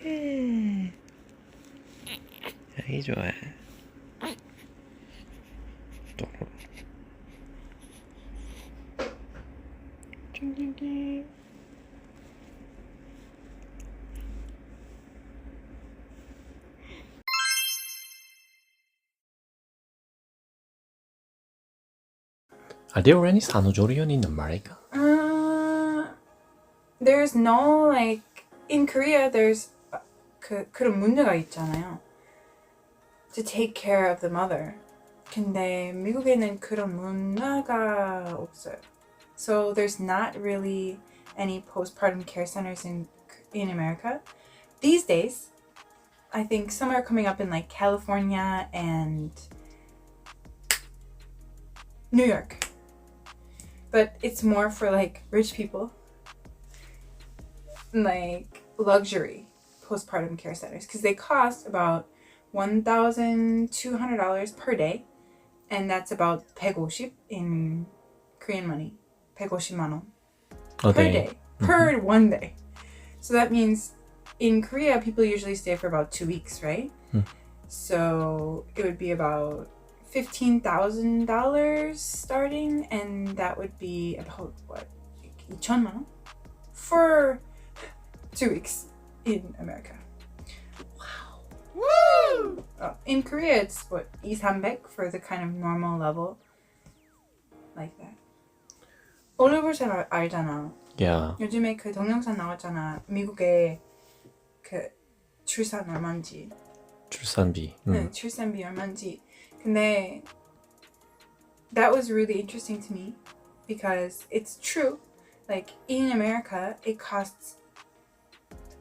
아이 좋아. 또로로. 찡찡찡. Are there any 산후조리원 in America? There's no like in Korea. There's 그런 문제가 있잖아요. To take care of the mother. 근데 미국에는 그런 문화가 없어요. So there's not really any postpartum care centers in America these days. I think some are coming up in like California and New York. But it's more for like rich people, like luxury postpartum care centers, because they cost about $1,200 per day, and that's about 150 in Korean money. 150만 원 per day, per one day. So that means in Korea, people usually stay for about 2 weeks, right? So it would be about $15,000 starting, and that would be about what? 2천만 원? For 2 weeks in America. Wow. Woo! In Korea, it's what? 200-300 for the kind of normal level. Like that. 올리브 잘 알잖아. Yeah. 요즘에 그 동영상 나왔잖아. 미국의 그 출산 얼마인지. 출산비. 네, 출산비 얼마인지. 근데 that was really interesting to me because it's true. Like in America, it costs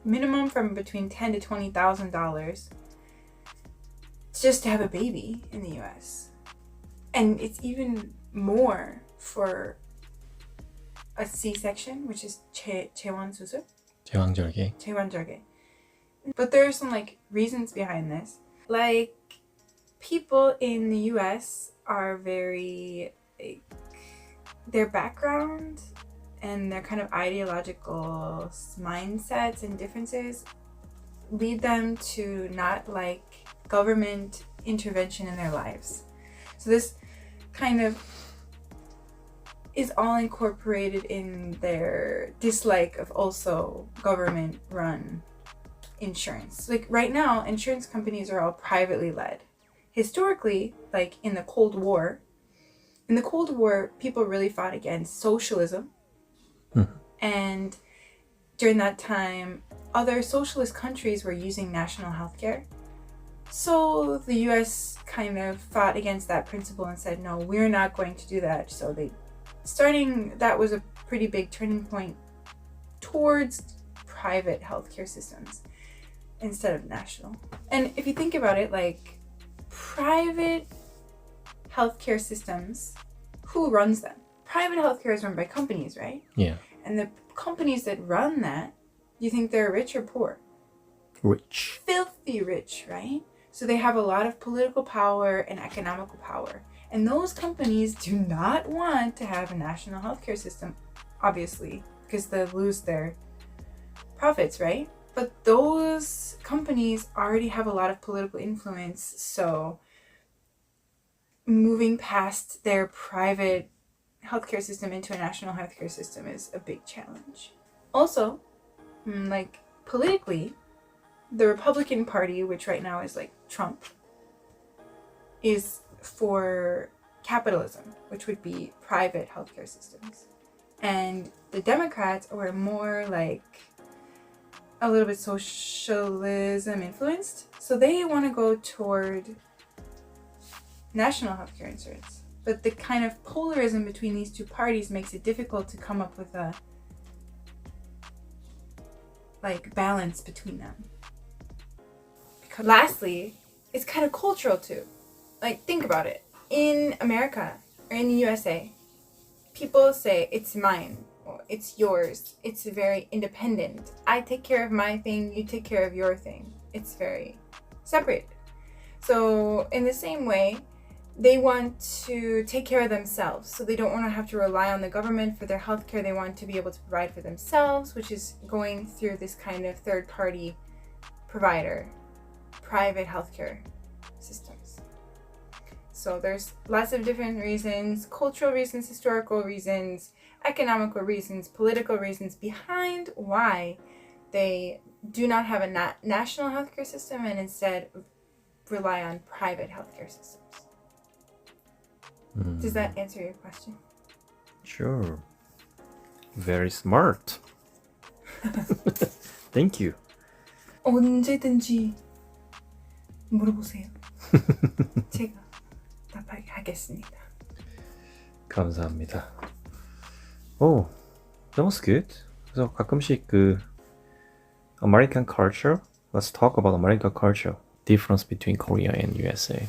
minimum from between $10,000 to $20,000 just to have a baby in the US. And it's even more for a C-section, which is 제왕수술. 제왕절개. 제왕절개. But there are some like reasons behind this. Like people in the US are very like, their background and their kind of ideological mindsets and differences lead them to not like government intervention in their lives. So this kind of is all incorporated in their dislike of also government run insurance. Like right now, insurance companies are all privately led. Historically, like in the Cold War, people really fought against socialism. And during that time, other socialist countries were using national health care. So the US kind of fought against that principle and said, no, we're not going to do that. So that was a pretty big turning point towards private healthcare systems instead of national. And if you think about it, like private healthcare systems, who runs them? Private healthcare is run by companies, right? Yeah. And the companies that run that, you think they're rich or poor? Rich. Filthy rich, right? So they have a lot of political power and economical power. And those companies do not want to have a national healthcare system, obviously, because they'll lose their profits, right? But those companies already have a lot of political influence, so moving past their private healthcare system into a national healthcare system is a big challenge. Also, like politically, the Republican Party, which right now is like Trump, is for capitalism, which would be private healthcare systems. And the Democrats were more like a little bit socialism influenced. So they want to go toward national healthcare insurance. But the kind of polarism between these two parties makes it difficult to come up with a like balance between them. Because lastly, it's kind of cultural too. Like think about it. In America or in the USA, people say it's mine or it's yours. It's very independent. I take care of my thing, you take care of your thing. It's very separate. So in the same way, they want to take care of themselves. So they don't want to have to rely on the government for their healthcare. They want to be able to provide for themselves, which is going through this kind of third-party provider, private healthcare systems. So there's lots of different reasons, cultural reasons, historical reasons, economical reasons, political reasons behind why they do not have a national healthcare system and instead rely on private healthcare systems. Does that answer your question? Sure. Very smart. Thank you. 언제든지 물어보세요. 제가 답하겠습니다. 감사합니다. Oh, that was good. 그래서 가끔씩 그 American culture. Let's talk about American culture. Difference between Korea and USA.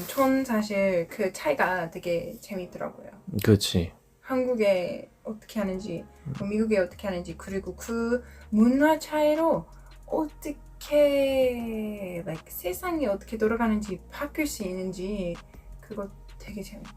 전 사실 그 차이가 되게 재밌더라고요. 그렇지. 한국에 어떻게 하는지, 미국에 어떻게 하는지, 그리고 그 문화 차이로 어떻게 like, 세상이 어떻게 돌아가는지 바뀔 수 있는지 그거 되게 재밌어.